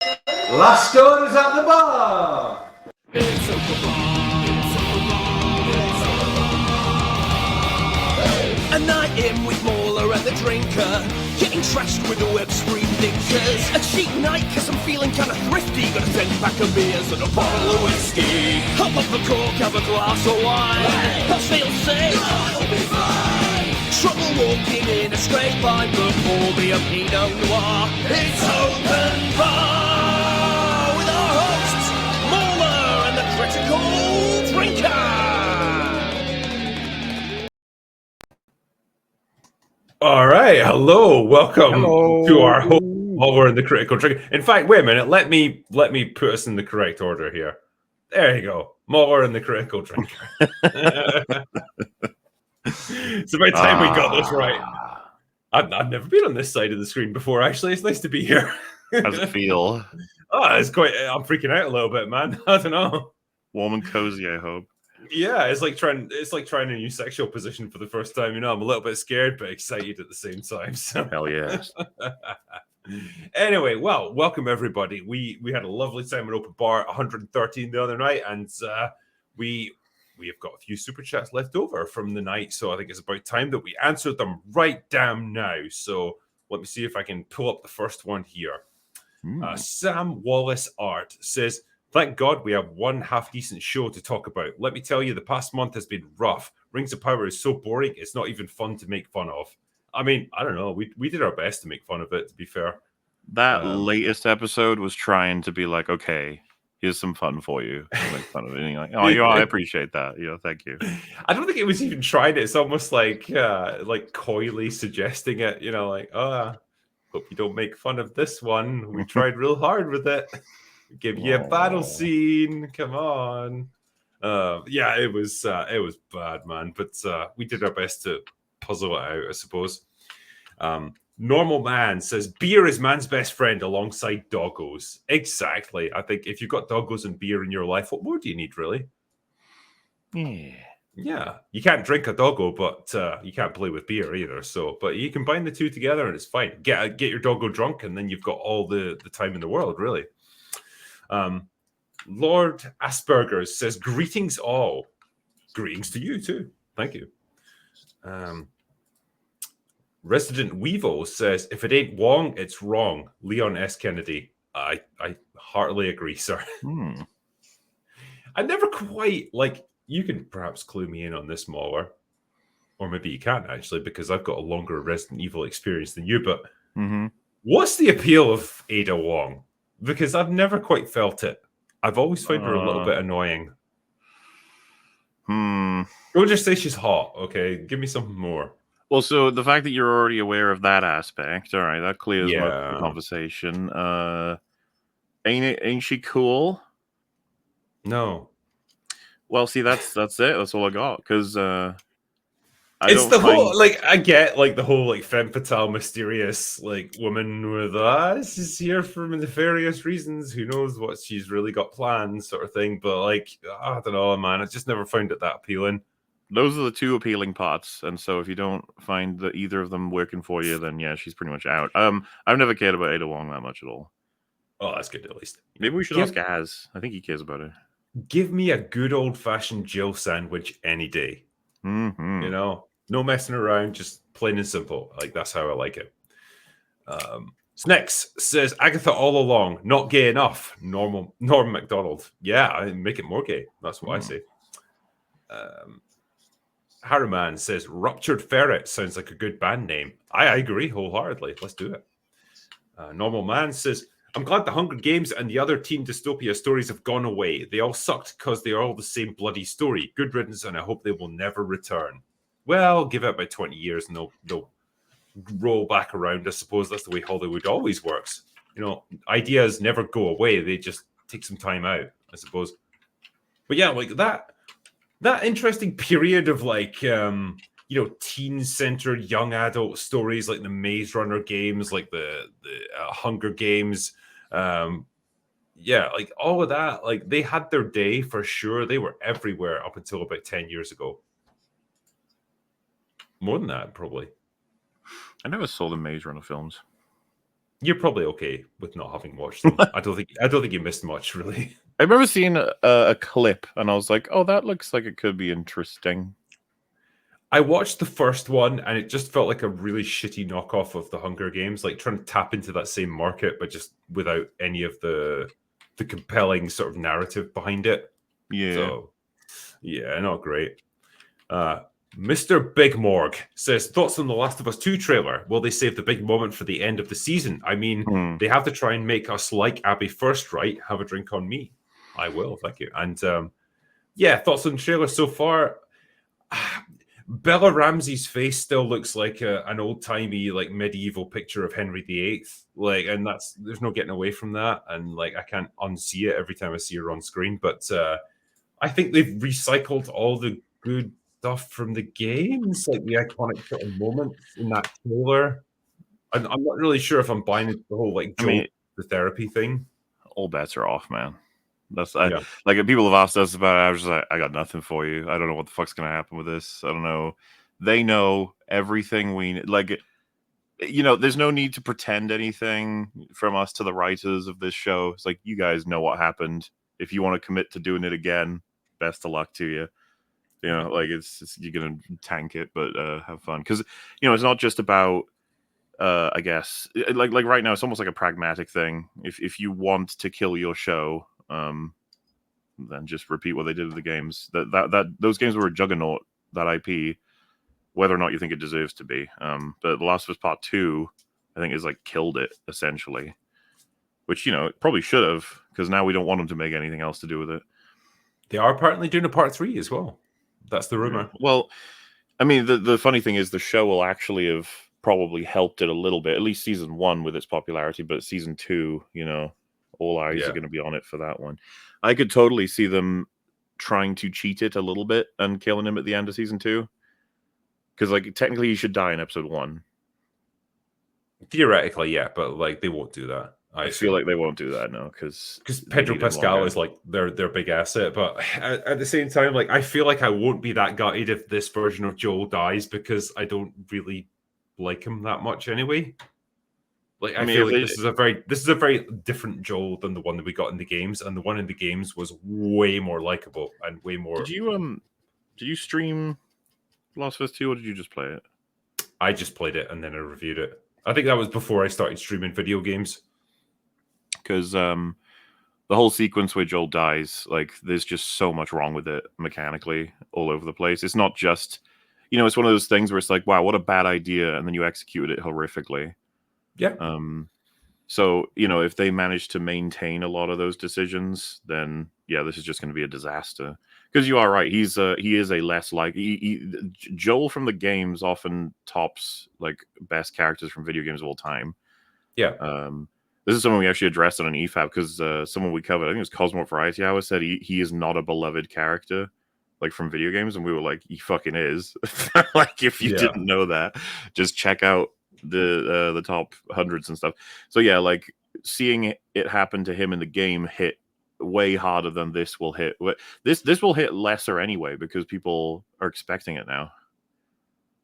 Last orders at the bar. It's a A night in with Mauler and the drinker, getting trashed with the web screen dinkers. A cheap night cause I'm feeling kinda thrifty, got a 10-pack of beers and a bottle of whiskey. Hop up the cork, have a glass of wine. Pops they'll say, it'll be fine. Trouble walking in a straight line, but pour me a Pinot Noir. It's open bar with our hosts, Mauler and the critical drinker. All right, hello, welcome Hello. to our whole Mauler and the critical drinker. In fact, wait a minute, let me put us in the correct order here. There you go, Mauler and the critical drinker. It's about time we got this right. I've never been on this side of the screen before. Actually, it's nice to be here. How does it feel? Oh, it's quite. I'm freaking out a little bit, man. I don't know. Warm and cozy, I hope. Yeah, it's like trying a new sexual position for the first time. You know, I'm a little bit scared but excited at the same time. So. Hell yes. Anyway, well, welcome everybody. We had a lovely time at Open Bar 113 the other night, and we have got a few super chats left over from the night. So I think it's about time that we answered them right damn now. So let me see if I can pull up the first one here. Sam Wallace Art says, "Thank God we have one half-decent show to talk about. Let me tell you, the past month has been rough. Rings of Power is so boring, it's not even fun to make fun of." I mean, I don't know. We did our best to make fun of it, to be fair. That latest episode was trying to be like, okay, here's some fun for you. Make fun of it. And you're like, oh, yeah, I appreciate that. You know, thank you. I don't think it was even trying it. It's almost like coyly suggesting it. You know, like, hope you don't make fun of this one. We tried real hard with it. Give you a battle scene. Come on. Yeah, it was bad, man. But we did our best to puzzle it out, I suppose. Normal Man says, beer is man's best friend alongside doggos. Exactly. I think if you've got doggos and beer in your life, what more do you need, really? Yeah. You can't drink a doggo, but you can't play with beer either. So, but you combine the two together and it's fine. Get your doggo drunk and then you've got all the time in the world, really. Lord Asperger says, greetings all. Greetings to you too. Thank you. Resident Weevil says, if it ain't Wong, it's wrong. Leon S. Kennedy. I heartily agree, sir. I never quite, you can perhaps clue me in on this, Mauler. Or maybe you can't, actually, because I've got a longer Resident Evil experience than you. But what's the appeal of Ada Wong? Because I've never quite felt it. I've always found her a little bit annoying. Don't just say she's hot, okay? Give me something more. Well, so the fact that you're already aware of that aspect, all right, that clears most of the conversation. Ain't she cool? No. Well, see, that's it. That's all I got. Because it's the whole, I get, the whole, femme fatale, mysterious, woman with, she's here for nefarious reasons. Who knows what she's really got planned, sort of thing. But, I don't know, man. I just never found it that appealing. Those are the two appealing parts, and so if you don't find that either of them working for you, then yeah, she's pretty much out. I've never cared about Ada Wong that much at all. Oh, that's good at least. Maybe we should ask Gaz. I think he cares about her. Give me a good old-fashioned Jill sandwich any day. You know, no messing around, just plain and simple. That's how I like it. Snex says, Agatha all along, not gay enough. Norm MacDonald. Yeah, I make it more gay. That's what I say. Harriman says, Ruptured Ferret sounds like a good band name. I agree wholeheartedly. Let's do it. Normal Man says, I'm glad the Hunger Games and the other teen dystopia stories have gone away. They all sucked because they are all the same bloody story. Good riddance, and I hope they will never return. Well, give it about 20 years and they'll roll back around. I suppose that's the way Hollywood always works. You know, ideas never go away. They just take some time out, I suppose. But yeah, that interesting period of teen-centered young adult stories like the Maze Runner games, like the Hunger Games, all of that, they had their day for sure. They were everywhere up until about 10 years ago. More than that, probably. I never saw the Maze Runner films. You're probably okay with not having watched them. I don't think you missed much, really. I remember seeing a clip, and I was like, "Oh, that looks like it could be interesting." I watched the first one, and it just felt like a really shitty knockoff of the Hunger Games, like trying to tap into that same market, but just without any of the compelling sort of narrative behind it. Yeah. So, yeah, not great. Mr. Big Morg says, thoughts on the Last of Us 2 trailer? Will they save the big moment for the end of the season? I mean, they have to try and make us like Abby first, right? Have a drink on me. I will, thank you. And yeah, thoughts on the trailer so far? Bella Ramsey's face still looks like an old-timey, like medieval picture of Henry VIII. Like, and there's no getting away from that. And like, I can't unsee it every time I see her on screen. But I think they've recycled all the good stuff from the games, like the iconic sort of moments in that trailer. I'm not really sure if I'm buying the whole like Joel the therapy thing. All bets are off, man. That's like if people have asked us about it, I was just like, I got nothing for you. I don't know what the fuck's gonna happen with this. I don't know. They know everything we like. You know, there's no need to pretend anything from us to the writers of this show. It's like, you guys know what happened. If you want to commit to doing it again, best of luck to you. You know, like it's you're gonna tank it, but have fun, because you know it's not just about. I guess like right now it's almost like a pragmatic thing. If you want to kill your show, then just repeat what they did with the games. That those games were a juggernaut. That IP, whether or not you think it deserves to be. But The Last of Us Part 2, I think, is like killed it essentially, which you know it probably should have, because now we don't want them to make anything else to do with it. They are apparently doing a Part 3 as well. That's the rumor. Yeah. Well, I mean, the funny thing is the show will actually have probably helped it a little bit, at least season 1 with its popularity, but season 2, you know, all eyes are going to be on it for that one. I could totally see them trying to cheat it a little bit and killing him at the end of season 2, because like technically he should die in episode 1. Theoretically, yeah, but like they won't do that. I feel like they won't do that, no, because Pedro Pascal is like their big asset. But at the same time, like I feel like I won't be that gutted if this version of Joel dies, because I don't really like him that much anyway. Like I feel like this is a very different Joel than the one that we got in the games, and the one in the games was way more likable and way more. Did you stream Last of Us 2, or did you just play it? I just played it and then I reviewed it. I think that was before I started streaming video games. Because the whole sequence where Joel dies, like, there's just so much wrong with it mechanically all over the place. It's not just, you know, it's one of those things where it's like, wow, what a bad idea, and then you execute it horrifically. Yeah. So, you know, if they manage to maintain a lot of those decisions, then yeah, this is just going to be a disaster. Because you are right, he is a less like Joel from the games often tops like best characters from video games of all time. Yeah. This is something we actually addressed on an EFAP, because someone we covered, I think it was Cosmo Variety Hour, said he is not a beloved character like from video games, and we were like, he fucking is. Like, if you didn't know that, just check out the top hundreds and stuff. So yeah, like seeing it happen to him in the game hit way harder than this will hit. This will hit lesser anyway, because people are expecting it now.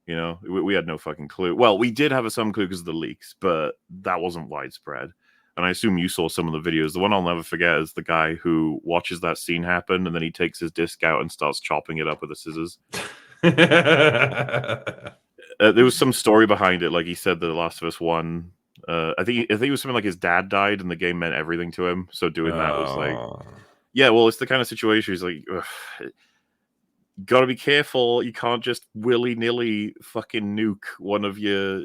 You know, we had no fucking clue. Well, we did have some clue because of the leaks, but that wasn't widespread. And I assume you saw some of the videos. The one I'll never forget is the guy who watches that scene happen, and then he takes his disc out and starts chopping it up with the scissors. There was some story behind it. Like, he said that The Last of Us 1, I think it was something like his dad died and the game meant everything to him. So doing that was like, yeah, well, it's the kind of situation he's like, gotta be careful. You can't just willy-nilly fucking nuke one of your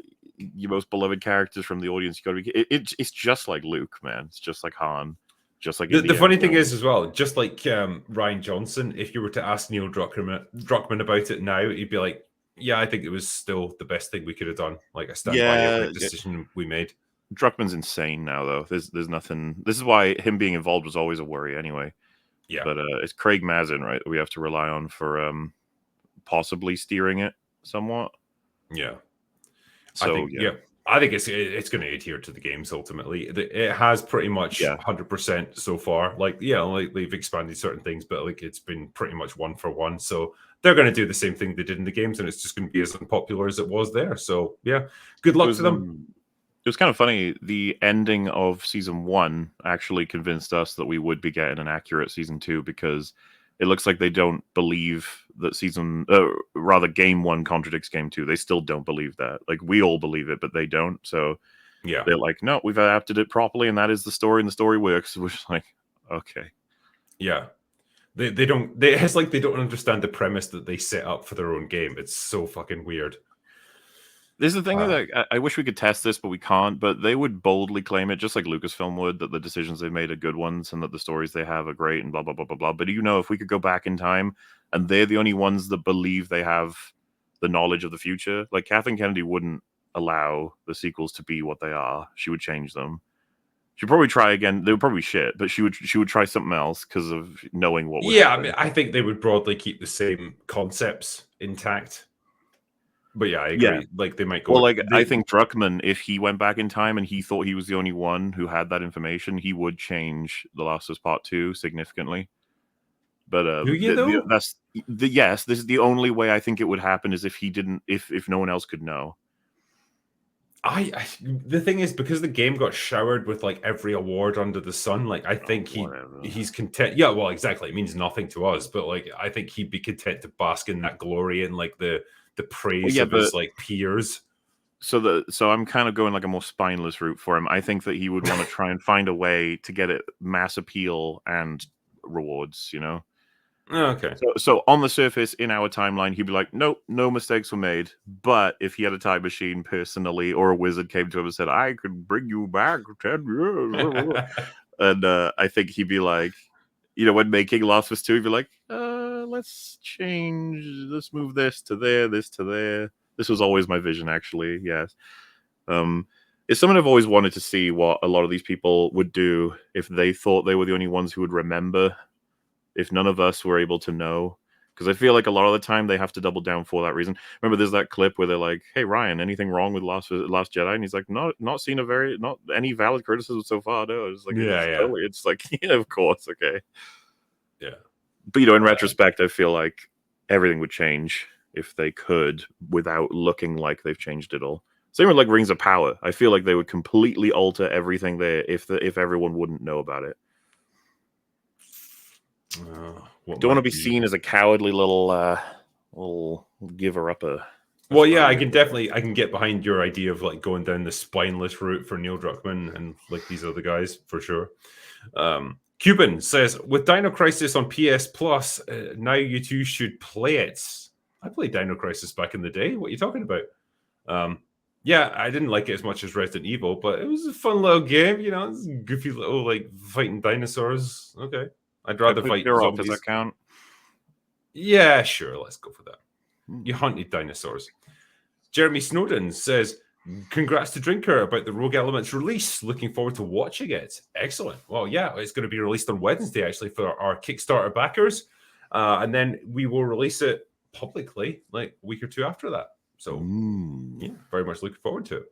most beloved characters from the audience. You gotta be. It's just like Luke, man. It's just like Han. Just like the funny thing is as well, just like Rian Johnson, if you were to ask Neil Druckmann about it now, he'd be like, "Yeah, I think it was still the best thing we could have done. Like, I stand by every decision we made." Druckmann's insane now, though. There's nothing. This is why him being involved was always a worry, anyway. Yeah, but it's Craig Mazin, right? That we have to rely on for possibly steering it somewhat. Yeah. So I think it's going to adhere to the games ultimately. It has pretty much 100% so far. Like they've expanded certain things, but like it's been pretty much one for one. So they're going to do the same thing they did in the games, and it's just going to be as unpopular as it was there. So yeah, good luck to them. It was kind of funny. The ending of season 1 actually convinced us that we would be getting an accurate season 2 because it looks like they don't believe that game 1 contradicts game 2. They still don't believe that. Like, we all believe it, but they don't. So Yeah. they're like, no, we've adapted it properly, and that is the story, and the story works. Which is like, okay. Yeah. They don't. It's like they don't understand the premise that they set up for their own game. It's so fucking weird. This is the thing that I wish we could test this, but we can't. But they would boldly claim it, just like Lucasfilm would, that the decisions they've made are good ones and that the stories they have are great and blah, blah, blah, blah, blah. But if we could go back in time and they're the only ones that believe they have the knowledge of the future, like Kathleen Kennedy wouldn't allow the sequels to be what they are. She would change them. She'd probably try again. They would probably shit, but she would try something else because of knowing what would happen. I mean, I think they would broadly keep the same concepts intact. But yeah, I agree. Yeah. Like they might go. Well, I think Druckmann, if he went back in time and he thought he was the only one who had that information, he would change The Last of Us Part 2 significantly. But do you though? Yes, this is the only way I think it would happen is if he didn't, if no one else could know. The thing is, because the game got showered with like every award under the sun, like I think he's content. Yeah, well, exactly. It means nothing to us, but like I think he'd be content to bask in that glory and like the praise of his like peers. So I'm kind of going like a more spineless route for him. I think that he would want to try and find a way to get it mass appeal and rewards, you know? Okay. So on the surface, in our timeline, he'd be like, nope, no mistakes were made. But if he had a time machine personally, or a wizard came to him and said, I could bring you back 10 years. And I think he'd be like, when making Last of Us 2, he'd be like, let's move this to there, this to there. This was always my vision, actually, yes. It's something I've always wanted to see what a lot of these people would do if they thought they were the only ones who would remember, if none of us were able to know. Because I feel like a lot of the time they have to double down for that reason. Remember, there's that clip where they're like, hey, Ryan, anything wrong with Last Jedi? And he's like, not any valid criticism so far, no. It's like, totally, it's like, yeah, of course, okay. Yeah. But, in retrospect, I feel like everything would change if they could without looking like they've changed it all. Same with like Rings of Power. I feel like they would completely alter everything there if everyone wouldn't know about it. Don't want to be seen as a cowardly little giver upper. Well, yeah, I can get behind your idea of like going down the spineless route for Neil Druckmann and like these other guys for sure. Cuban says, with Dino Crisis on PS Plus, now you two should play it. I played Dino Crisis back in the day. What are you talking about? Yeah, I didn't like it as much as Resident Evil, but it was a fun little game. It's goofy little like fighting dinosaurs. Okay, I'd rather fight zombies. Does that count? Yeah, sure. Let's go for that. You hunted dinosaurs. Jeremy Snowden says, congrats to Drinker about the Rogue Elements release. Looking forward to watching it. Excellent. Well, yeah, it's going to be released on Wednesday, actually, for our Kickstarter backers. And then we will release it publicly like a week or two after that. So, yeah, very much looking forward to it.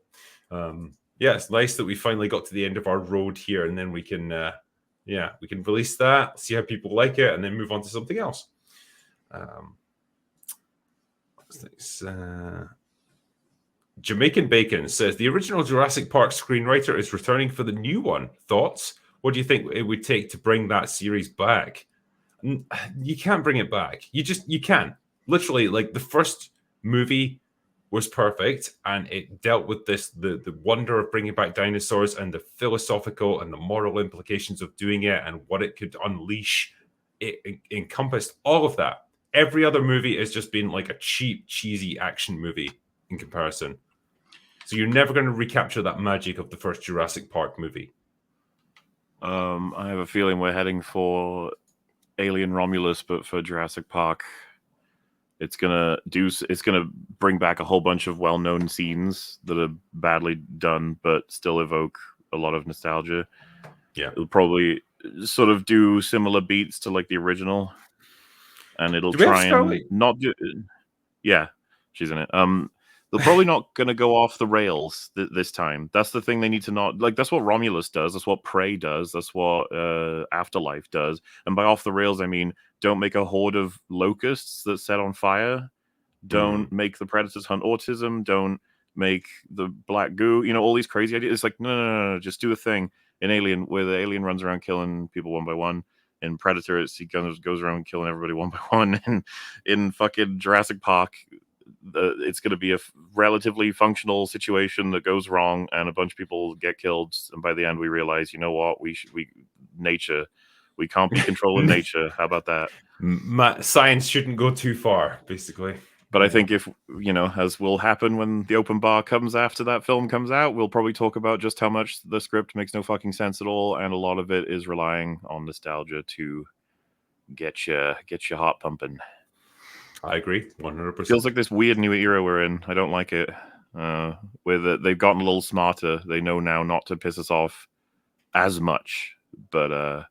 Yeah, it's nice that we finally got to the end of our road here, and then we can, we can release that, see how people like it, and then move on to something else. Jamaican Bacon says the original Jurassic Park screenwriter is returning for the new one. Thoughts? What do you think it would take to bring that series back? You can't bring it back. You can. Literally, like the first movie was perfect, and it dealt with the wonder of bringing back dinosaurs and the philosophical and the moral implications of doing it and what it could unleash. It encompassed all of that. Every other movie has just been like a cheap, cheesy action movie in comparison. So you're never going to recapture that magic of the first Jurassic Park movie. I have a feeling we're heading for Alien Romulus, but for Jurassic Park. It's gonna bring back a whole bunch of well-known scenes that are badly done, but still evoke a lot of nostalgia. Yeah, it'll probably sort of do similar beats to like the original, and it'll try and not do. Yeah, she's in it. They're probably not going to go off the rails this time. That's the thing they need to not like. That's what Romulus does. That's what Prey does. That's what Afterlife does. And by off the rails, I mean don't make a horde of locusts that set on fire. Don't make the predators hunt autism. Don't make the black goo. You know, all these crazy ideas. It's like no, just do the thing in Alien where the alien runs around killing people one by one. In Predator, he goes around killing everybody one by one. And in fucking Jurassic Park, it's going to be a relatively functional situation that goes wrong, and a bunch of people get killed. And by the end, we realize, you know what? Nature. We can't be controlling nature. How about that? Science shouldn't go too far, basically. But I think if, as will happen when the open bar comes after that film comes out, we'll probably talk about just how much the script makes no fucking sense at all, and a lot of it is relying on nostalgia to get your heart pumping. I agree, 100%. Feels like this weird new era we're in. I don't like it. Where they've gotten a little smarter. They know now not to piss us off as much, but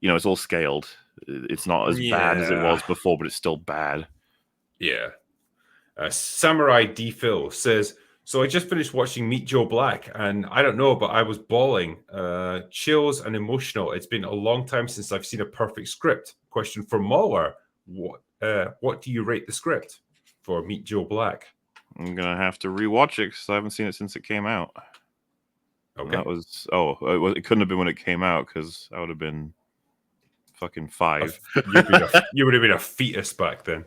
it's all scaled. It's not as bad as it was before, but it's still bad. Yeah. Samurai D. Phil says, so I just finished watching Meet Joe Black, and I don't know, but I was bawling. Chills and emotional. It's been a long time since I've seen a perfect script. Question for Mahler. What do you rate the script for Meet Joe Black? I'm going to have to rewatch it because I haven't seen it since it came out. Okay. That was, it couldn't have been when it came out because I would have been fucking 5. You would have been a fetus back then.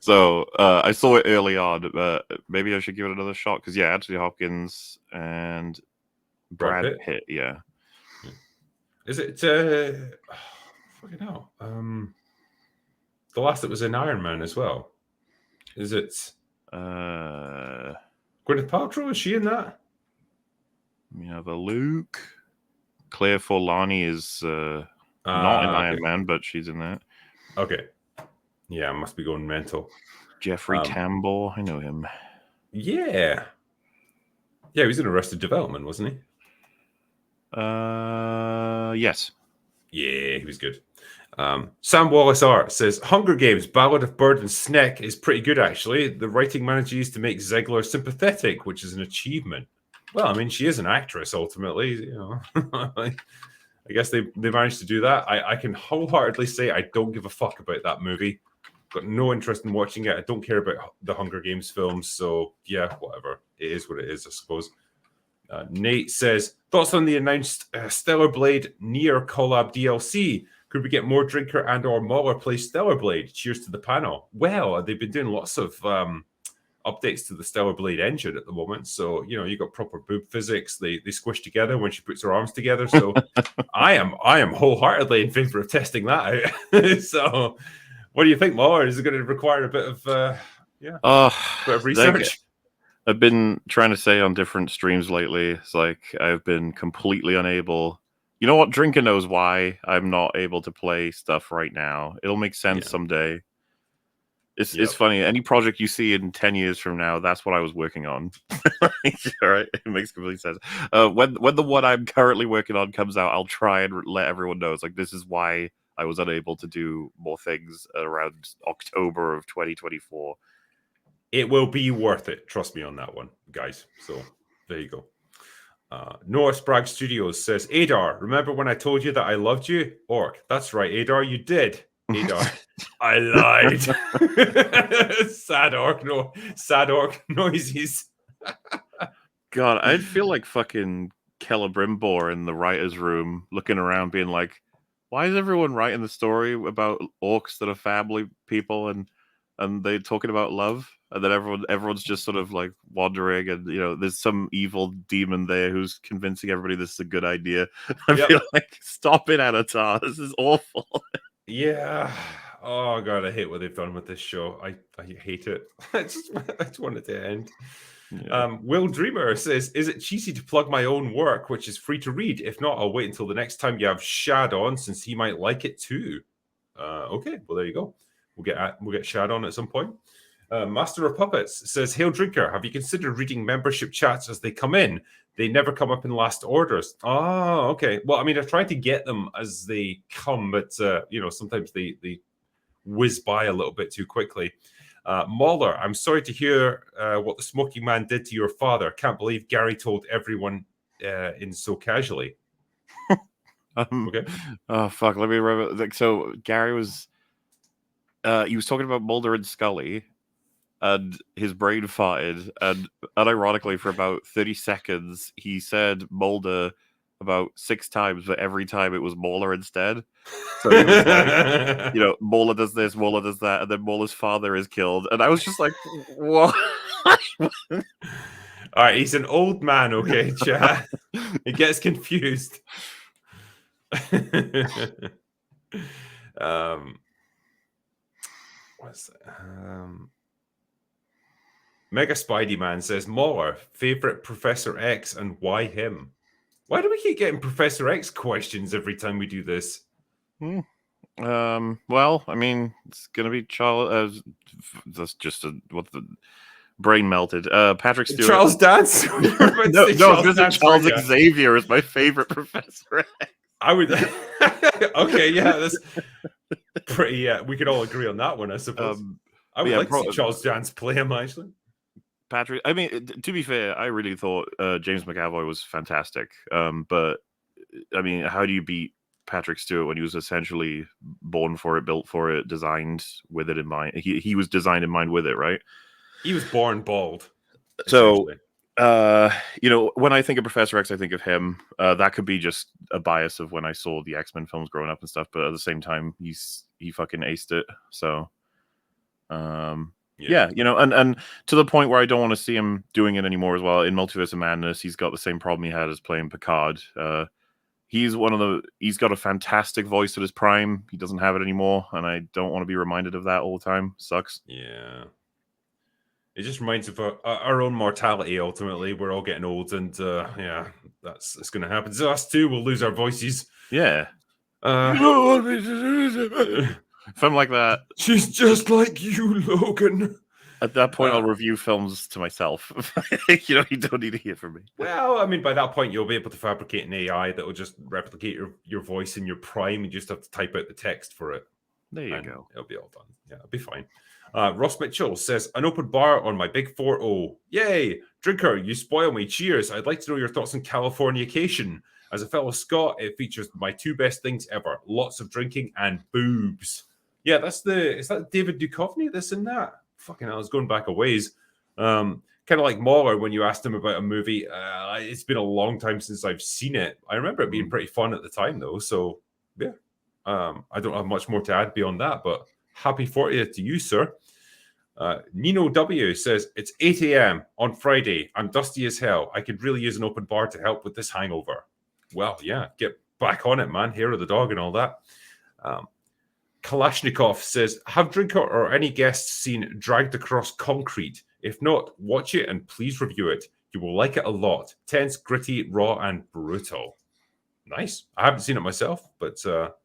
So I saw it early on, but maybe I should give it another shot because Anthony Hopkins and Brad Pitt. Yeah. Is it fucking hell? The last that was in Iron Man as well. Is it Gwyneth Paltrow? Is she in that? We have a Luke. Claire Forlani is not in Iron Man, but she's in that. Okay. Yeah, I must be going mental. Jeffrey Tambor, I know him. Yeah. Yeah, he was in Arrested Development, wasn't he? Yes. Yeah, he was good. Sam Wallace Art says, Hunger Games, Ballad of Bird and Snake is pretty good, actually. The writing manages to make Ziegler sympathetic, which is an achievement. Well, I mean, she is an actress, ultimately. I guess they managed to do that. I can wholeheartedly say I don't give a fuck about that movie. Got no interest in watching it. I don't care about the Hunger Games films. So, yeah, whatever. It is what it is, I suppose. Nate says, thoughts on the announced Stellar Blade Nier collab DLC? Could we get more Drinker and or Mahler play Stellar Blade? Cheers to the panel. Well, they've been doing lots of updates to the Stellar Blade engine at the moment. So, you got proper boob physics. They squish together when she puts her arms together. So I am wholeheartedly in favor of testing that out. So what do you think, Mahler? Is it going to require a bit of bit of research? I've been trying to say on different streams lately, it's like I've been completely unable. You know what? Drinker knows why I'm not able to play stuff right now. It'll make sense someday. It's funny. Any project you see in 10 years from now, that's what I was working on. All right, it makes complete sense. When the one I'm currently working on comes out, I'll try and let everyone know. It's like, this is why I was unable to do more things around October of 2024. It will be worth it. Trust me on that one, guys. So there you go. Noah Sprague Studios says, Adar, remember when I told you that I loved you? Orc, that's right, Adar, you did. Adar, I lied. Sad orc noises. God, I'd feel like fucking Celebrimbor in the writer's room looking around being like, why is everyone writing the story about orcs that are family people and they're talking about love? And then everyone's just sort of like wandering, and there's some evil demon there who's convincing everybody this is a good idea. I feel like, stop it, Anatar. This is awful. Yeah. Oh god, I hate what they've done with this show. I hate it. I just want it to end. Yeah. Will Dreamer says, is it cheesy to plug my own work, which is free to read? If not, I'll wait until the next time you have Shad on, since he might like it too. Okay, well there you go. We'll get Shad on at some point. Master of Puppets says, Hail Drinker, have you considered reading membership chats as they come in? They never come up in last orders. Oh, okay. Well, I mean, I've tried to get them as they come, but, sometimes they whiz by a little bit too quickly. Mahler, I'm sorry to hear what the smoking man did to your father. Can't believe Gary told everyone in so casually. Okay. Oh, fuck. Let me remember. So Gary was... he was talking about Mulder and Scully. and his brain farted, and unironically, for about 30 seconds, he said Mulder about 6 times, but every time it was Mauler instead. So it was like, Mauler does this, Mauler does that, and then Mauler's father is killed. And I was just like, what? All right, he's an old man, okay, chat. He gets confused. What's that? Mega Spidey Man says, Mauler, favorite Professor X, and why him? Why do we keep getting Professor X questions every time we do this? Well, I mean, it's gonna be Charles. That's just what the brain melted. Patrick Stewart. Charles Dance. Charles Xavier is my favorite Professor X. I would. Okay, yeah, that's pretty. Yeah, we could all agree on that one, I suppose. I would like to see Charles Dance play him, actually. Patrick. I mean, to be fair, I really thought James McAvoy was fantastic. But I mean, how do you beat Patrick Stewart when he was essentially born for it, built for it, designed with it in mind? He was designed in mind with it, right? He was born bald. So, when I think of Professor X, I think of him. That could be just a bias of when I saw the X-Men films growing up and stuff. But at the same time, he fucking aced it. So, yeah, and to the point where I don't want to see him doing it anymore as well. In Multiverse of Madness, he's got the same problem he had as playing Picard. He's got a fantastic voice at his prime. He doesn't have it anymore, and I don't want to be reminded of that all the time. Sucks. Yeah. It just reminds of our own mortality, ultimately. We're all getting old, and it's going to happen to us too. We'll lose our voices. Yeah. You don't want me to lose. If I'm like that, she's just like you, Logan. At that point, I'll review films to myself. You don't need to hear from me. Well, I mean, by that point, you'll be able to fabricate an AI that will just replicate your voice in your prime. You just have to type out the text for it. There you go. It'll be all done. Yeah, it'll be fine. Ross Mitchell says, an open bar on my big 4-0. Yay! Drinker, you spoil me. Cheers. I'd like to know your thoughts on Californication. As a fellow Scot, it features my 2 best things ever. Lots of drinking and boobs. Yeah, is that David Duchovny that's in that? Fucking hell, it's going back a ways. Kind of like Mauler when you asked him about a movie. It's been a long time since I've seen it. I remember it being pretty fun at the time, though. So, yeah. I don't have much more to add beyond that, but happy 40th to you, sir. Nino W says, it's 8 a.m. on Friday. I'm dusty as hell. I could really use an open bar to help with this hangover. Well, yeah, get back on it, man. Hair of the dog and all that. Kalashnikov says, have Drinker or any guests seen Dragged Across Concrete? If not, watch it and please review it. You will like it a lot. Tense, gritty, raw, and brutal. Nice. I haven't seen it myself, but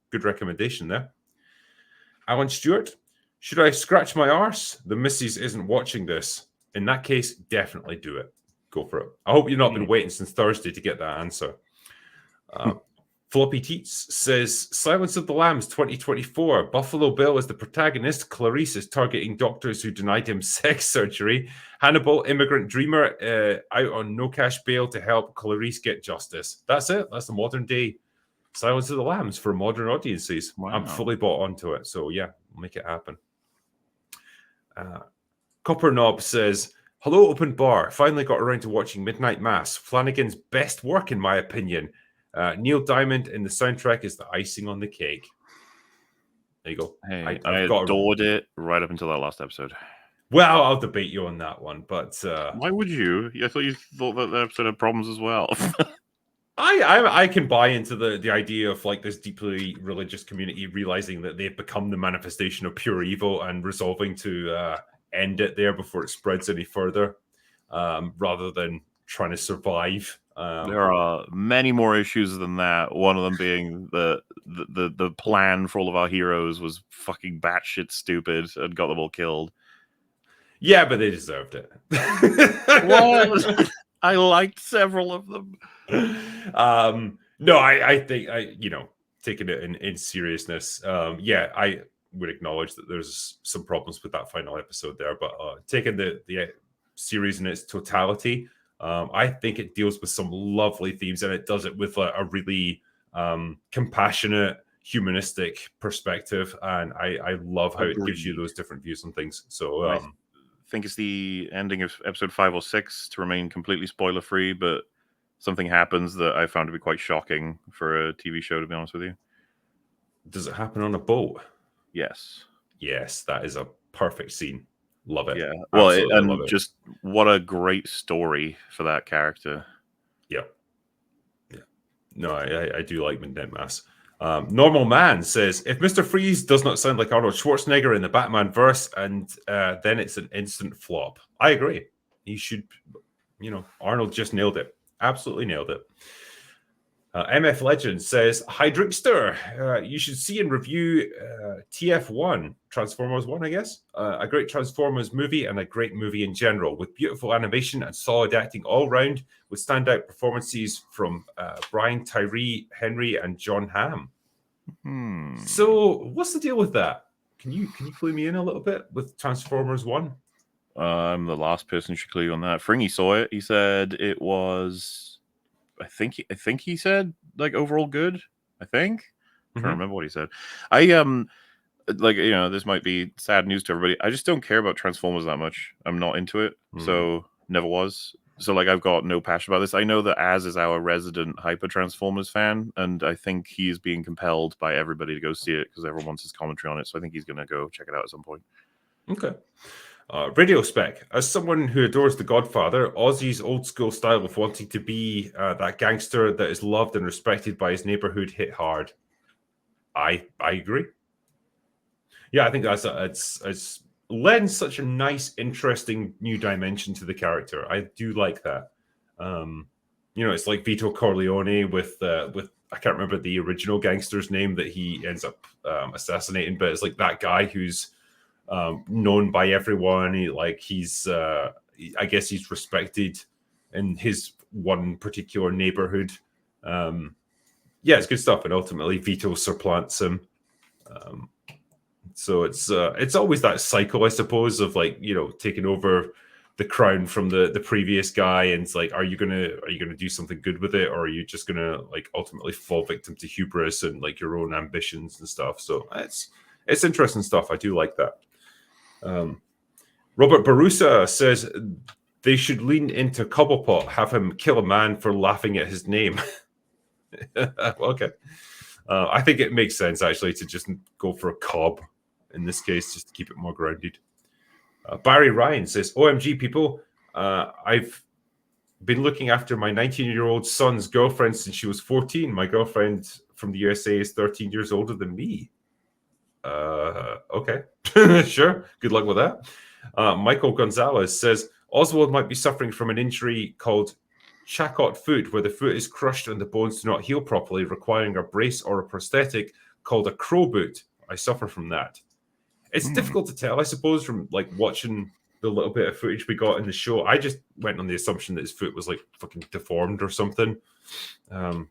good recommendation there. Alan Stewart, should I scratch my arse? The missus isn't watching this. In that case, definitely do it. Go for it. I hope you've not been waiting since Thursday to get that answer. Floppy Teats says, Silence of the Lambs 2024. Buffalo Bill is the protagonist. Clarice is targeting doctors who denied him sex surgery. Hannibal, immigrant dreamer, out on no cash bail to help Clarice get justice. That's it. That's the modern day Silence of the Lambs for modern audiences. Wow. I'm fully bought onto it. So, yeah, we'll make it happen. Copper Knob says, hello, open bar. Finally got around to watching Midnight Mass. Flanagan's best work, in my opinion. Neil Diamond in the soundtrack is the icing on the cake. There you go. Hey, I adored it right up until that last episode. Well, I'll debate you on that one, but why would you? I thought you thought that episode had problems as well. I can buy into the idea of like this deeply religious community realizing that they've become the manifestation of pure evil and resolving to end it there before it spreads any further, rather than trying to survive. There are many more issues than that. One of them being the plan for all of our heroes was fucking batshit stupid and got them all killed. Yeah, but they deserved it. What? I liked several of them. No, I think taking it in seriousness. I would acknowledge that there's some problems with that final episode there, but taking the series in its totality, I think it deals with some lovely themes, and it does it with a really compassionate, humanistic perspective. And I love how it gives you those different views on things. So think it's the ending of episode 5 or 6 to remain completely spoiler free, but something happens that I found to be quite shocking for a TV show, to be honest with you. Does it happen on a boat? Yes. Yes, that is a perfect scene. Love it. Yeah. Well, Absolutely love it. just what a great story for that character. Yeah. No, I do like Midnight Mass. Normal Man says, if Mr. Freeze does not sound like Arnold Schwarzenegger in the Batman verse, and then it's an instant flop. I agree. He should, Arnold just nailed it. Absolutely nailed it. MF Legend says, hi, Drinkster. You should see and review TF1, Transformers 1, I guess. A great Transformers movie and a great movie in general, with beautiful animation and solid acting all round, with standout performances from Brian Tyree Henry and John Hamm. So what's the deal with that? Can you clue me in a little bit with Transformers 1? I'm the last person who should clue you on that. Fringy saw it. He said it was... I think he said like overall good. I think. I can't remember what he said. This might be sad news to everybody. I just don't care about Transformers that much. I'm not into it, so never was. So like I've got no passion about this. I know that Az is our resident Hyper Transformers fan, and I think he is being compelled by everybody to go see it because everyone wants his commentary on it. So I think he's going to go check it out at some point. Okay. Radio Spec. As someone who adores The Godfather, Ozzy's old school style of wanting to be that gangster that is loved and respected by his neighborhood hit hard. I agree. Yeah, I think it's lends such a nice, interesting new dimension to the character. I do like that. It's like Vito Corleone with I can't remember the original gangster's name that he ends up assassinating, but it's like that guy who's known by everyone. I guess he's respected in his one particular neighborhood. It's good stuff. And ultimately Vito supplants him. So it's always that cycle, I suppose, of taking over the crown from the previous guy, and it's like, are you gonna do something good with it, or are you just gonna ultimately fall victim to hubris and your own ambitions and stuff? So it's interesting stuff. I do like that. Robert Barusa says they should lean into Cobblepot, have him kill a man for laughing at his name. Okay. I think it makes sense, actually, to just go for a Cobb in this case, just to keep it more grounded. Barry Ryan says, OMG, people, I've been looking after my 19-year-old son's girlfriend since she was 14. My girlfriend from the USA is 13 years older than me. Okay. Sure. Good luck with that. Michael Gonzalez says, Oswald might be suffering from an injury called Charcot foot, where the foot is crushed and the bones do not heal properly, requiring a brace or a prosthetic called a crow boot. I suffer from that. It's difficult to tell, I suppose, from watching the little bit of footage we got in the show. I just went on the assumption that his foot was fucking deformed or something. Kind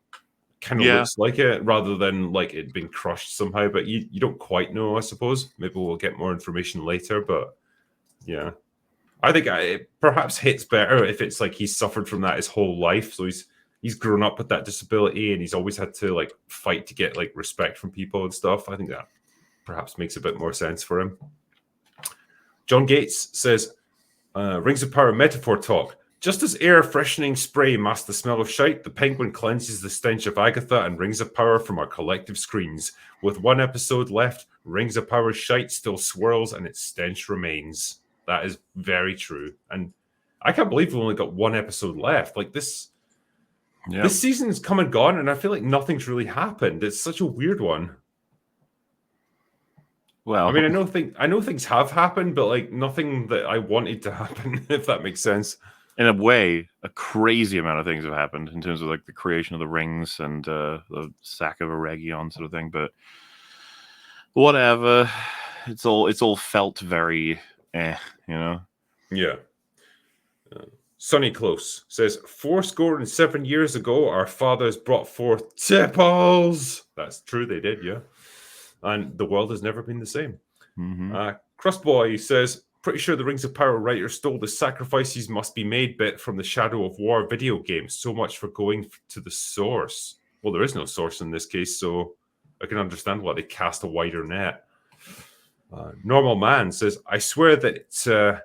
of looks like it, rather than it being crushed somehow. But you don't quite know, I suppose. Maybe we'll get more information later. But yeah, I think it perhaps hits better if it's he's suffered from that his whole life. So he's grown up with that disability, and he's always had to fight to get respect from people and stuff. I think that perhaps makes a bit more sense for him. John Gates says, Rings of Power metaphor talk. Just as air freshening spray masks the smell of shite, the Penguin cleanses the stench of Agatha and Rings of Power from our collective screens. With one episode left, Rings of Power's shite still swirls and its stench remains. That is very true. And I can't believe we've only got one episode left. This season's come and gone, and I feel like nothing's really happened. It's such a weird one. Well, I mean, I know things have happened, but nothing that I wanted to happen, if that makes sense. In a way, a crazy amount of things have happened in terms of the creation of the rings and the sack of Eregion sort of thing. But whatever, it's all felt very, Yeah. Sonny Close says, 77 years ago, our fathers brought forth tipples. That's true, they did, yeah. And the world has never been the same. Crossboy says, pretty sure the Rings of Power writer stole the sacrifices must be made bit from the Shadow of War video game. So much for going to the source. Well, there is no source in this case, so I can understand why they cast a wider net. Normal Man says, I swear that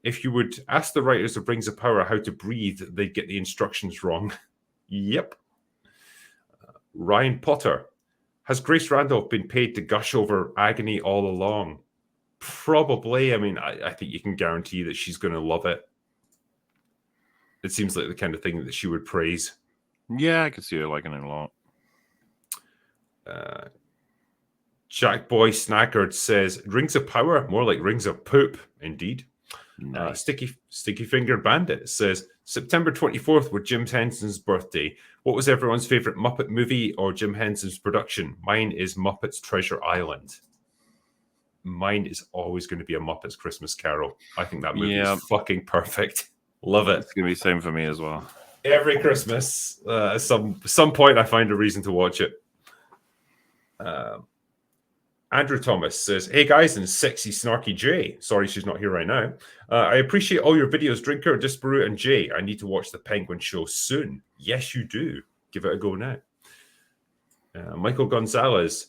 if you would ask the writers of Rings of Power how to breathe, they'd get the instructions wrong. Yep. Ryan Potter. Has Grace Randolph been paid to gush over agony all along? Probably. I mean, I think you can guarantee that she's going to love it. It seems like the kind of thing that she would praise. Yeah, I could see her liking it a lot. Jack Boy Snaggard says, Rings of Power, more like Rings of Poop, indeed. Nice. Sticky Finger Bandit says, September 24th was Jim Henson's birthday. What was everyone's favorite Muppet movie or Jim Henson's production? Mine is Muppets Treasure Island. Mine is always going to be a Muppets Christmas Carol. I think that movie is fucking perfect. Love it. It's going to be the same for me as well. Every Christmas, at some point, I find a reason to watch it. Andrew Thomas says, hey guys, and sexy snarky Jay. Sorry she's not here right now. I appreciate all your videos, Drinker, Disparu, and Jay. I need to watch the Penguin show soon. Yes, you do. Give it a go now. Michael Gonzalez.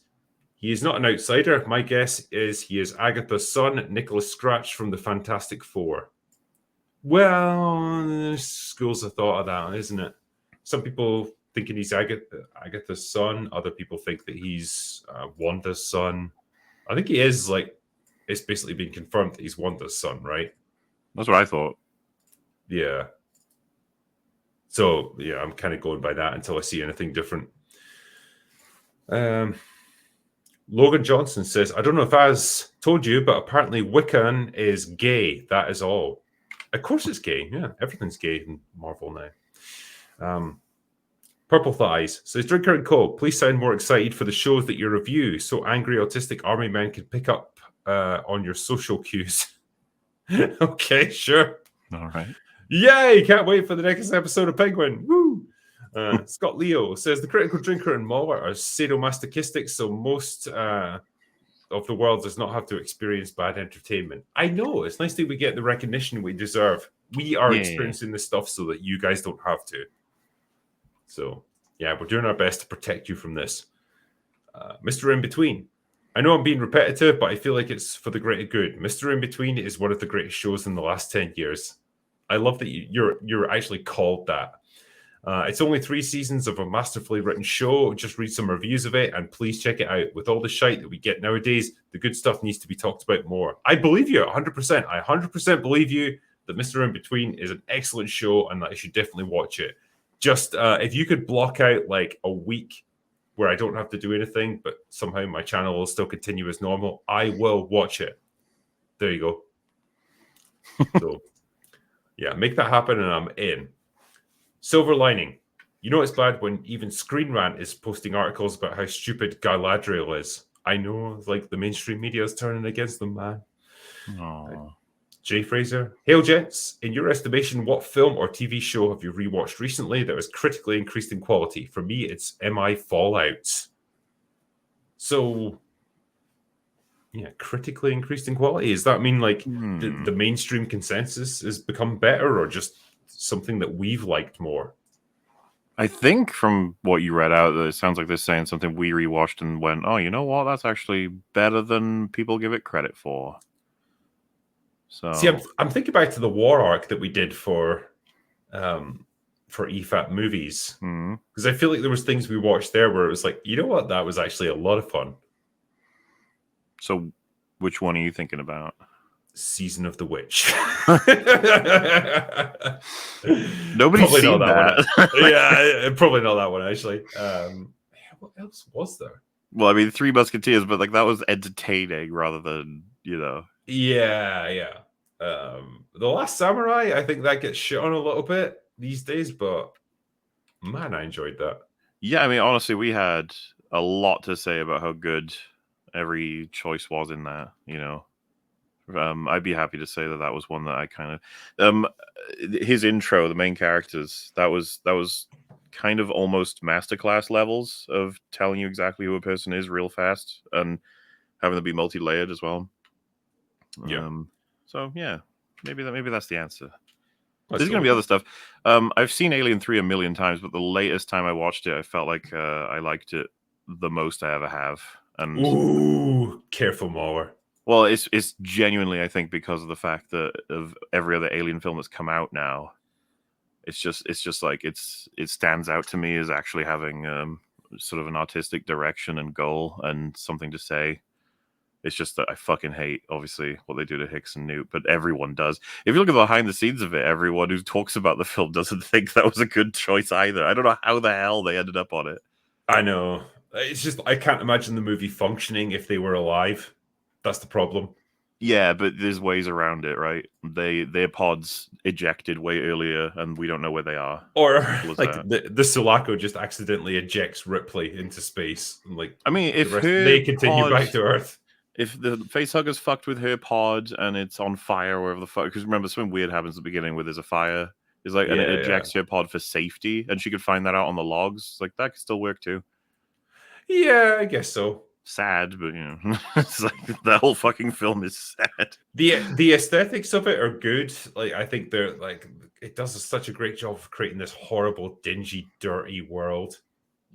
He is not an outsider. My guess is he is Agatha's son, Nicholas Scratch from the Fantastic Four. Well, schools of thought of that, isn't it? Some people thinking he's Agatha's son. Other people think that he's Wanda's son. I think he is, like, it's basically been confirmed that he's Wanda's son, right? That's what I thought. Yeah. So, yeah, I'm kind of going by that until I see anything different. Logan Johnson says, I don't know if I told you, but apparently Wiccan is gay. That is all. Of course it's gay. Yeah, everything's gay in Marvel now. Purple Thighs says, Drinker and Co, please sound more excited for the shows that you review so angry autistic army men can pick up on your social cues. Okay, sure. All right. Yay, can't wait for the next episode of Penguin. Woo! Scott Leo says, the Critical Drinker and Mauler are sadomasochistic, so most of the world does not have to experience bad entertainment. I know, it's nice that we get the recognition we deserve. We are experiencing this stuff so that you guys don't have to. So, yeah, we're doing our best to protect you from this. Mr. In Between. I know I'm being repetitive, but I feel like it's for the greater good. Mr. In Between is one of the greatest shows in the last 10 years. I love that you're actually called that. It's only 3 seasons of a masterfully written show. Just read some reviews of it, and please check it out. With all the shite that we get nowadays, the good stuff needs to be talked about more. I believe you 100%. I 100% believe you that Mr. In Between is an excellent show and that I should definitely watch it. Just if you could block out like a week where I don't have to do anything, but somehow my channel will still continue as normal, I will watch it. There you go. So, yeah, make that happen and I'm in. Silver Lining. You know it's bad when even Screen Rant is posting articles about how stupid Galadriel is. I know, like, the mainstream media is turning against them, man. Aww. Jay Fraser. Hail Jets. In your estimation, what film or TV show have you rewatched recently that was critically increased in quality? For me, it's MI Fallout. So, yeah, critically increased in quality. Does that mean like the mainstream consensus has become better, or just something that we've liked more? I think from what you read out, it sounds like they're saying something we rewatched and went, oh, you know what? That's actually better than people give it credit for. So, see, I'm thinking back to the war arc that we did for EFAT movies, because I feel like there was things we watched there where it was like, you know what, that was actually a lot of fun. So, which one are you thinking about? Season of the Witch. Nobody's seen that. Yeah, probably not that one actually. What else was there? Well, I mean, Three Musketeers, but like that was entertaining rather than, you know. Yeah. The Last Samurai, I think that gets shit on a little bit these days, but man, I enjoyed that. Yeah, I mean, honestly, we had a lot to say about how good every choice was in that, you know. I'd be happy to say that was one that I kind of his intro, the main characters, that was kind of almost masterclass levels of telling you exactly who a person is real fast and having them be multi-layered as well. Yeah. So yeah, maybe that's the answer. There's going to be other stuff. I've seen Alien 3 a million times, but the latest time I watched it, I felt like I liked it the most I ever have. And ooh, careful, Mauer. Well, it's genuinely, I think, because of the fact that of every other Alien film that's come out now, it's just like it stands out to me as actually having sort of an artistic direction and goal and something to say. It's just that I fucking hate, obviously, what they do to Hicks and Newt, but everyone does. If you look at the behind the scenes of it, everyone who talks about the film doesn't think that was a good choice either. I don't know how the hell they ended up on it. I know. It's just I can't imagine the movie functioning if they were alive. That's the problem. Yeah, but there's ways around it, right? Their pods ejected way earlier, and we don't know where they are. Or like the Sulaco just accidentally ejects Ripley into space. And, like, I mean, if they continue back to Earth. If the facehugger's fucked with her pod and it's on fire wherever the fuck, because remember something weird happens at the beginning where there's a fire. It's like, and it ejects her pod for safety, and she could find that out on the logs. Like that could still work too. Yeah, I guess so. Sad, but it's like the whole fucking film is sad. The aesthetics of it are good. Like I think they're like it does such a great job of creating this horrible, dingy, dirty world.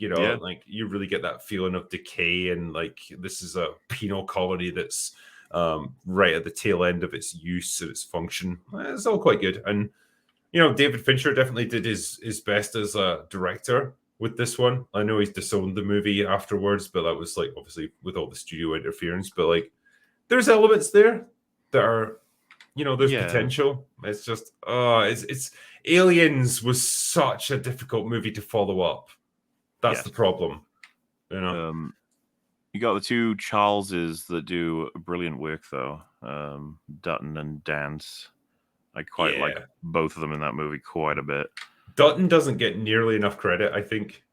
Like you really get that feeling of decay, and like this is a penal colony that's right at the tail end of its use and its function. It's all quite good, and David Fincher definitely did his best as a director with this one. I know he's disowned the movie afterwards, but that was like obviously with all the studio interference. But like, there's elements there that are, there's potential. It's just, it's Aliens was such a difficult movie to follow up. That's the problem. You got the two Charleses that do brilliant work though, Dutton and Dance. I quite like both of them in that movie quite a bit. Dutton doesn't get nearly enough credit, I think.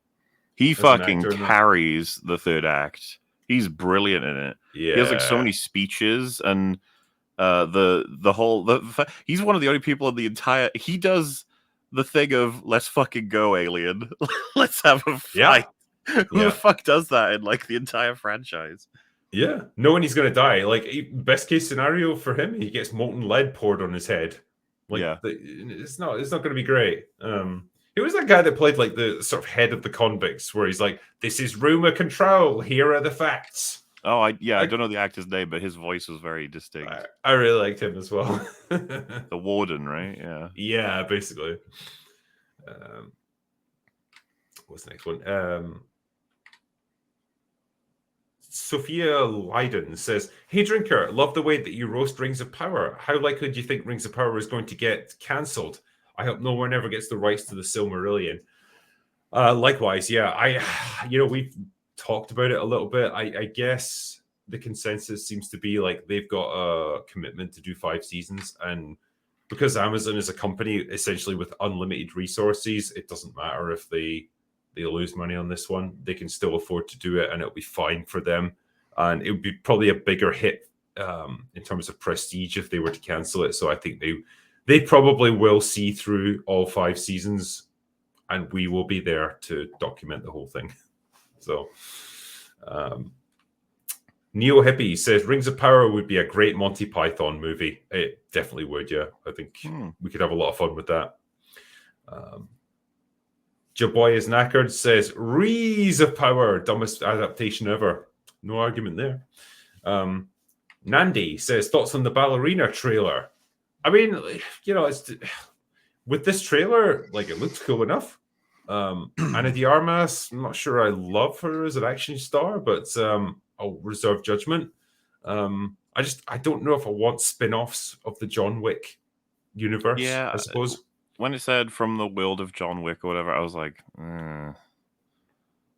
He fucking carries the third act. He's brilliant in it. Yeah. He has like so many speeches, and he's one of the only people in the entire. He does the thing of let's fucking go, alien. Let's have a fight. Yeah. Who the fuck does that in like the entire franchise? Yeah, knowing he's gonna die. Like best case scenario for him, he gets molten lead poured on his head. Like, it's not going to be great. Who was that guy that played like the sort of head of the convicts, where he's like, "This is rumor control. Here are the facts." Oh, I don't know the actor's name, but his voice was very distinct. I really liked him as well. The warden, right? Yeah, basically. What's the next one? Sophia Leiden says, "Hey Drinker, love the way that you roast Rings of Power. How likely do you think Rings of Power is going to get cancelled? I hope no one ever gets the rights to the Silmarillion." Likewise, we've talked about it a little bit. I guess the consensus seems to be like they've got a commitment to do 5 seasons, and because Amazon is a company essentially with unlimited resources, it doesn't matter if they lose money on this one. They can still afford to do it, and it'll be fine for them. And it would be probably a bigger hit in terms of prestige if they were to cancel it. So I think they probably will see through all 5 seasons, and we will be there to document the whole thing. So Neo Hippie says Rings of Power would be a great Monty Python movie. It definitely would, yeah. I think we could have a lot of fun with that. Your boy is knackered says Rings of Power, dumbest adaptation ever. No argument there. Nandi says thoughts on the ballerina trailer. I mean, it's with this trailer, like it looks cool enough. Ana de Armas, I'm not sure I love her as an action star, but I'll reserve judgment. I don't know if I want spin-offs of the John Wick universe. I suppose. When it said from the world of John Wick or whatever, I was like, I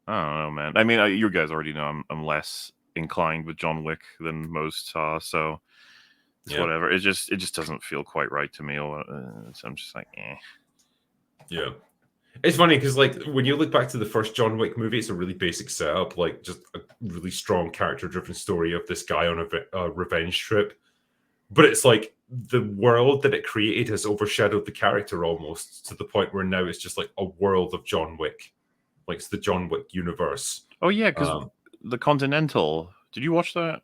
don't know, man. I mean, you guys already know I'm less inclined with John Wick than most are, so it's whatever. It just doesn't feel quite right to me. So I'm just like, eh. Yeah. It's funny because like when you look back to the first John Wick movie, it's a really basic setup, like just a really strong character-driven story of this guy on a revenge trip. But it's like the world that it created has overshadowed the character almost to the point where now it's just like a world of John Wick. Like it's the John Wick universe. Oh, yeah, because the Continental. Did you watch that?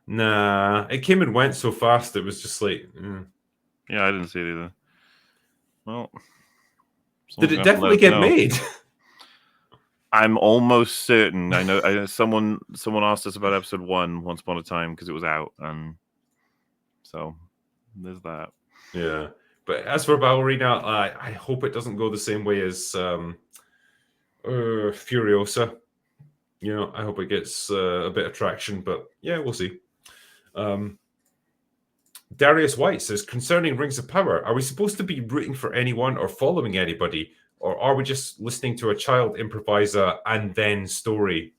Nah, it came and went so fast. It was just like... Yeah, I didn't see it either. Well... Did it definitely get made? I'm almost certain. I know someone asked us about episode 1 once upon a time because it was out, and So there's that. Yeah. But as for Ballerina, I hope it doesn't go the same way as Furiosa. You know, I hope it gets a bit of traction, but yeah, we'll see. Darius White says, concerning Rings of Power, are we supposed to be rooting for anyone or following anybody? Or are we just listening to a child improvise a and then story?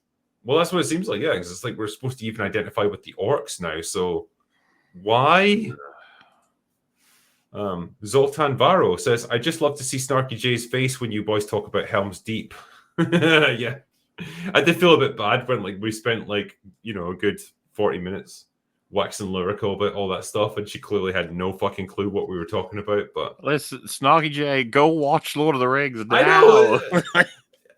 Well, that's what it seems like, yeah, because it's like we're supposed to even identify with the orcs now. So why? Zoltan Varo says, I just love to see Snarky J's face when you boys talk about Helm's Deep. Yeah. I did feel a bit bad when we spent a good 40 minutes waxing lyrical about all that stuff, and she clearly had no fucking clue what we were talking about. But listen, Snarky J, go watch Lord of the Rings now. I know.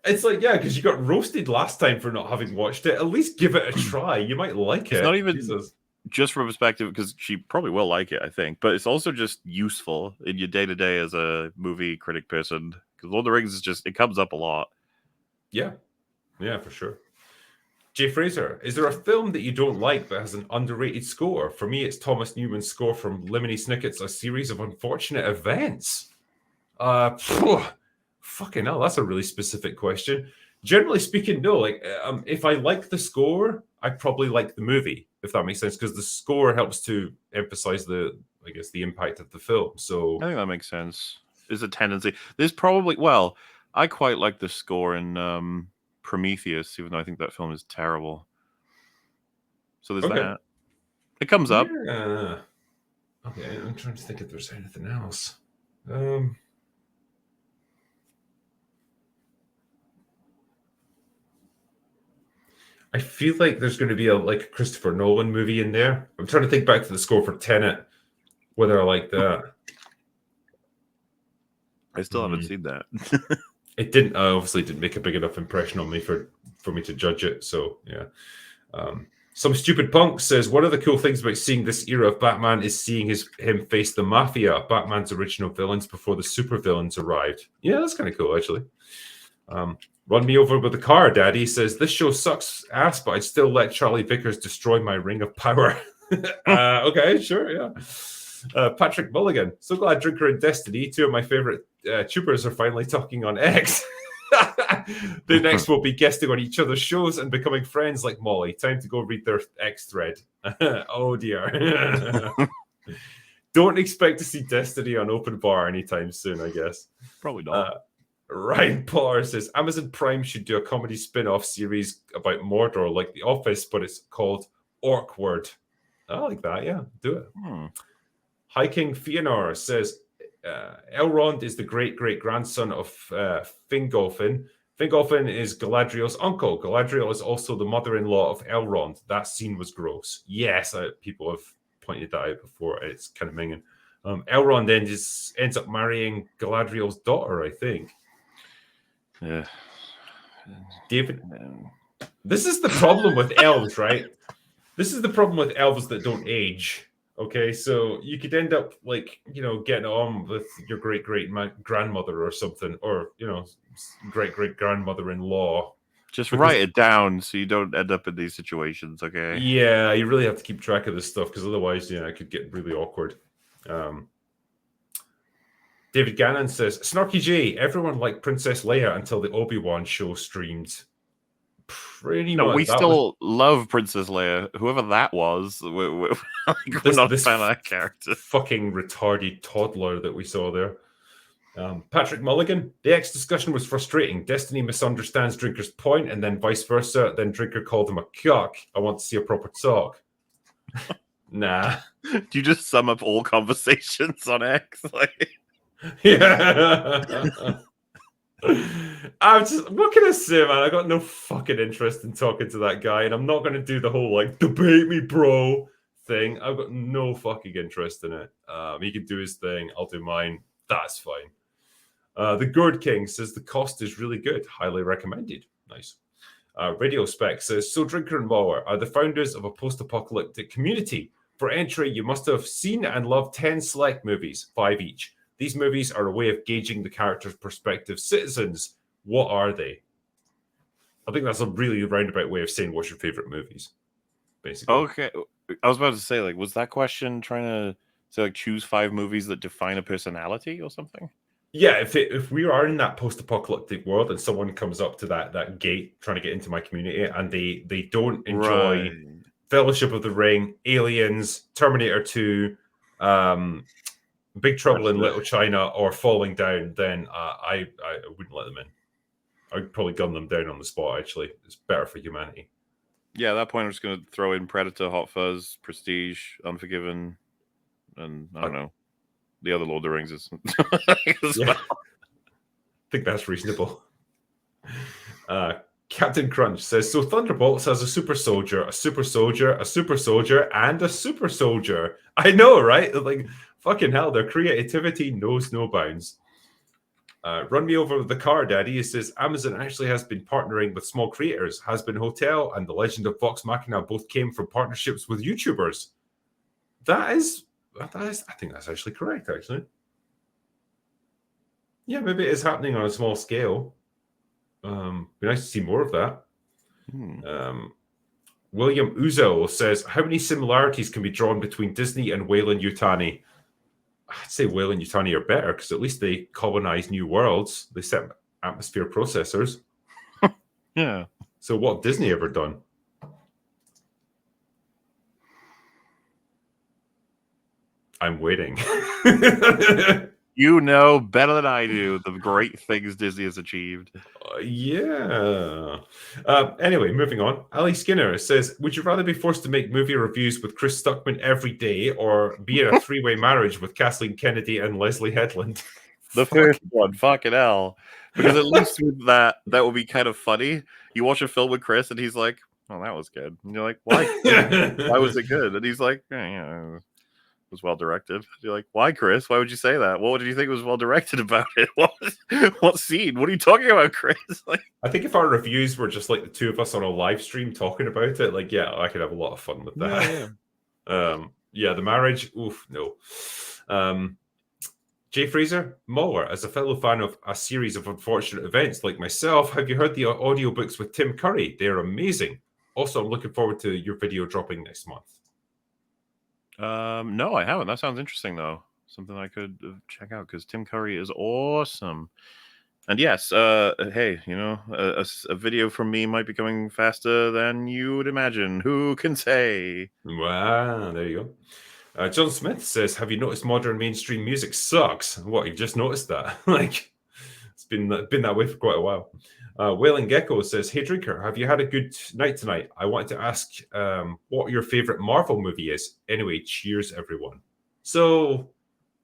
It's because you got roasted last time for not having watched it. At least give it a try. You might like it. It's not even Jesus. Just from a perspective, because she probably will like it, I think. But it's also just useful in your day-to-day as a movie critic person. Because Lord of the Rings is just, it comes up a lot. Yeah. Yeah, for sure. Jay Fraser, is there a film that you don't like but has an underrated score? For me, it's Thomas Newman's score from Lemony Snicket's A Series of Unfortunate Events. Fucking hell, that's a really specific question. Generally speaking, no. If I like the score, I probably like the movie, if that makes sense, because the score helps to emphasize the impact of the film. So I think that makes sense. There's a tendency. There's probably, I quite like the score in Prometheus, even though I think that film is terrible. So there's that. It comes up. Okay, I'm trying to think if there's anything else. I feel like there's going to be a Christopher Nolan movie in there. I'm trying to think back to the score for Tenet, whether I like that. I still haven't seen that. It didn't obviously didn't make a big enough impression on me for me to judge it. So yeah. Some stupid punk says, one of the cool things about seeing this era of Batman is seeing him face the Mafia, Batman's original villains, before the supervillains arrived. Yeah, that's kind of cool, actually. Run me over with a car, Daddy says, this show sucks ass, but I'd still let Charlie Vickers destroy my ring of power. Okay, sure, yeah. Patrick Mulligan, so glad Drinker and Destiny, two of my favorite tubers, are finally talking on X. They next will be guesting on each other's shows and becoming friends like Molly. Time to go read their X thread. Oh dear. Don't expect to see Destiny on Open Bar anytime soon, I guess. Probably not. Ryan Potter says, Amazon Prime should do a comedy spin-off series about Mordor like The Office, but it's called Orkward. I like that, yeah. Do it. Hiking Fëanor says, Elrond is the great-great-grandson of Fingolfin. Fingolfin is Galadriel's uncle. Galadriel is also the mother-in-law of Elrond. That scene was gross. Yes, people have pointed that out before. It's kind of minging. Elrond ends up marrying Galadriel's daughter, I think. Yeah. David, this is the problem with elves, right? This is the problem with elves that don't age. Okay, so you could end up getting on with your great-great-grandmother or something, or great-great-grandmother-in-law. Just write it down so you don't end up in these situations, okay? Yeah, you really have to keep track of this stuff, because otherwise, it could get really awkward. David Gannon says, Snarky J, everyone liked Princess Leia until the Obi-Wan show streamed. Pretty much. We still love Princess Leia. Whoever that was, we're not a fan of that character. Fucking retarded toddler that we saw there. Patrick Mulligan, the X discussion was frustrating. Destiny misunderstands Drinker's point, and then vice versa. Then Drinker called him a cuck. I want to see a proper talk. Nah. Do you just sum up all conversations on X? Yeah. What can I say, man? I got no fucking interest in talking to that guy, and I'm not going to do the whole debate me, bro thing. I've got no fucking interest in it. He can do his thing. I'll do mine. That's fine. The Gourd King says the cost is really good. Highly recommended. Nice. Radio Spec says, so Drinker and Mower are the founders of a post-apocalyptic community. For entry, you must have seen and loved 10 select movies, 5 each. These movies are a way of gauging the character's prospective citizens. What are they? I think that's a really roundabout way of saying what's your favorite movies, basically. Okay. I was about to say, like, was that question trying to say, like, choose 5 movies that define a personality or something? Yeah, if we are in that post-apocalyptic world and someone comes up to that gate trying to get into my community and they don't enjoy Right. Fellowship of the Ring, Aliens, Terminator 2, Big Trouble That's in the Little China, or Falling Down, then I wouldn't let them in. I'd probably gun them down on the spot. Actually, it's better for humanity. Yeah, at that point, I'm just going to throw in Predator, Hot Fuzz, Prestige, Unforgiven, and I don't know. The other Lord of the Rings is. Yeah, I think that's reasonable. Captain Crunch says, so Thunderbolts has a super soldier, a super soldier, a super soldier, and a super soldier. I know, right? Like, fucking hell, their creativity knows no bounds. Run me over with the car, Daddy. He says, Amazon actually has been partnering with small creators. Has Been Hotel and The Legend of Vox Machina both came from partnerships with YouTubers. That is, I think that's actually correct, actually. Yeah, maybe it is happening on a small scale. Be nice to see more of that. William Uzo says, how many similarities can be drawn between Disney and Weyland Yutani? I'd say Weyland Yutani are better because at least they colonize new worlds. They set atmosphere processors. Yeah. So what Disney ever done? I'm waiting. You know better than I do the great things Disney has achieved. Yeah. Anyway, moving on. Ali Skinner says, would you rather be forced to make movie reviews with Chris Stuckman every day or be in a three-way marriage with Kathleen Kennedy and Leslie Headland? The first one, fucking hell. Because at least with that will be kind of funny. You watch a film with Chris and he's like, oh, that was good. And you're like, why? Why was it good? And he's like, yeah, it was well directed. You're like, why, Chris? Why would you say that? What did you think was well directed about it? What scene? What are you talking about, Chris? Like, I think if our reviews were just like the two of us on a live stream talking about it, like, yeah, I could have a lot of fun with that. Yeah, the marriage, oof, no. Jay Fraser, Muller, as a fellow fan of a series of unfortunate events like myself, have you heard the audiobooks with Tim Curry? They're amazing. Also, I'm looking forward to your video dropping next month. No, I haven't. That sounds interesting, though. Something I could check out because Tim Curry is awesome. And yes, hey, you know, a video from me might be coming faster than you would imagine. Who can say? Wow, there you go. John Smith says, have you noticed modern mainstream music sucks? What, you've just noticed that? Like, it's been that way for quite a while. Wailing Gecko says, hey, Drinker, have you had a good night tonight? I wanted to ask what your favorite Marvel movie is. Anyway, cheers, everyone. So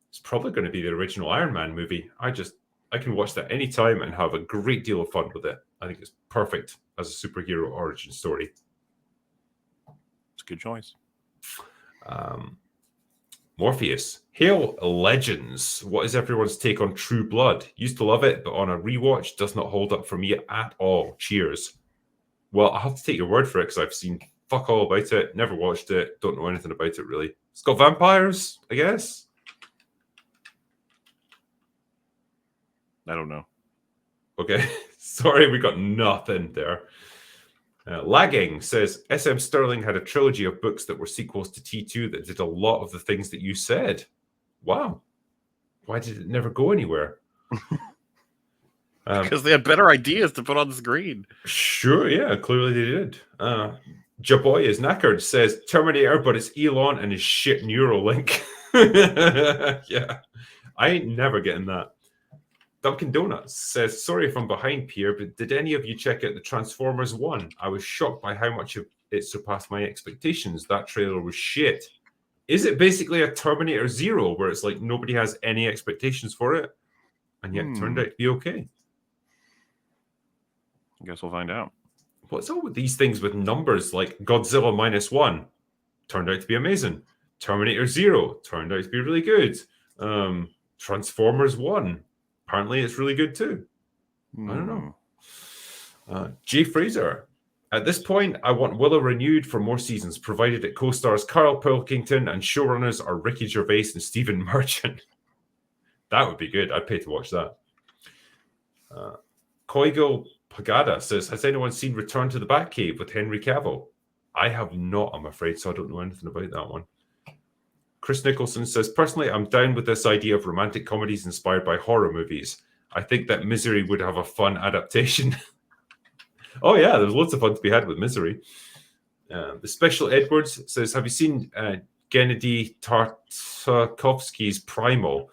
it's probably going to be the original Iron Man movie. I can watch that anytime and have a great deal of fun with it. I think it's perfect as a superhero origin story. It's a good choice. Morpheus. Hail Legends. What is everyone's take on True Blood? Used to love it, but on a rewatch does not hold up for me at all. Cheers. Well, I'll have to take your word for it because I've seen fuck all about it, never watched it, don't know anything about it really. It's got vampires, I guess. I don't know. Okay. Sorry, we got nothing there. Lagging says, SM Sterling had a trilogy of books that were sequels to T2 that did a lot of the things that you said. Wow. Why did it never go anywhere? Because they had better ideas to put on the screen. Sure, yeah, clearly they did. Jaboy is knackered, says Terminator, but it's Elon and his shit Neuralink. Yeah, I ain't never getting that. Dunkin' Donuts says, sorry if I'm behind, Pierre, but did any of you check out the Transformers 1? I was shocked by how much it surpassed my expectations. That trailer was shit. Is it basically a Terminator Zero, where it's like nobody has any expectations for it, and yet it turned out to be okay? I guess we'll find out. What's all with these things with numbers like Godzilla -1? Turned out to be amazing. Terminator Zero turned out to be really good. Transformers 1. Apparently, it's really good too. I don't know. Jay Fraser. At this point, I want Willow renewed for more seasons, provided it co-stars Carl Pilkington and showrunners are Ricky Gervais and Stephen Merchant. That would be good. I'd pay to watch that. Koigo Pagada says, has anyone seen Return to the Batcave with Henry Cavill? I have not, I'm afraid, so I don't know anything about that one. Chris Nicholson says, personally, I'm down with this idea of romantic comedies inspired by horror movies. I think that Misery would have a fun adaptation. Oh, yeah, there's loads of fun to be had with Misery. The Special Edwards says, have you seen Gennady Tartakovsky's Primal?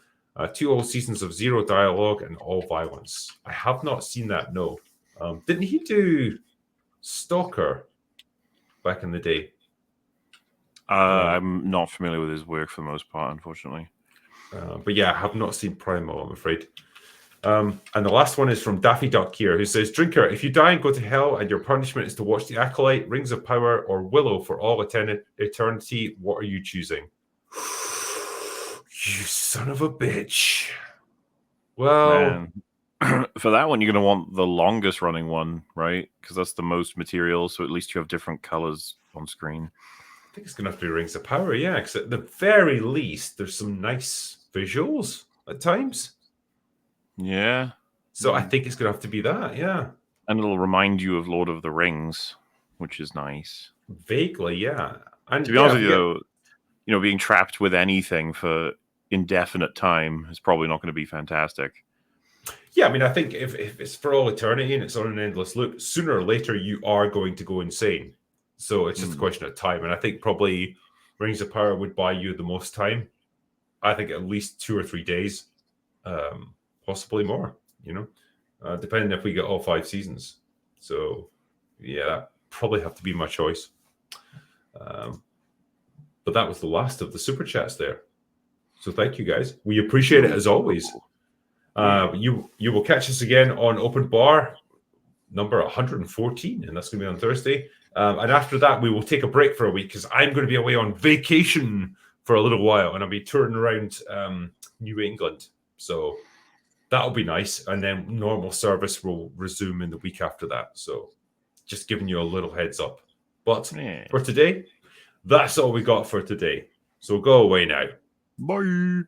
2 whole seasons of zero dialogue and all violence. I have not seen that, no. Didn't he do Stalker back in the day? I'm not familiar with his work for the most part, unfortunately. But yeah, I have not seen Primal, I'm afraid. And the last one is from Daffy Duck here, who says, Drinker, if you die and go to hell and your punishment is to watch The Acolyte, Rings of Power, or Willow for all eternity, what are you choosing? You son of a bitch. Well, man, for that one, you're going to want the longest running one, right? Because that's the most material, so at least you have different colors on screen. I think it's going to have to be Rings of Power, yeah, because at the very least, there's some nice visuals at times. Yeah. So I think it's going to have to be that, yeah. And it'll remind you of Lord of the Rings, which is nice. Vaguely, yeah. And to be honest with you, though, you know, being trapped with anything for indefinite time is probably not going to be fantastic. Yeah, I mean, I think if it's for all eternity and it's on an endless loop, sooner or later you are going to go insane. So it's just a question of time. And I think probably Rings of Power would buy you the most time. I think at least 2 or 3 days, possibly more, you know, depending if we get all 5 seasons. So, yeah, that probably have to be my choice. But that was the last of the super chats there. So thank you, guys. We appreciate it as always. You will catch us again on Open Bar number 114, and that's going to be on Thursday. And after that, we will take a break for a week because I'm going to be away on vacation for a little while, and I'll be touring around New England. So that'll be nice. And then normal service will resume in the week after that. So just giving you a little heads up. But for today, that's all we got for today. So go away now. Bye.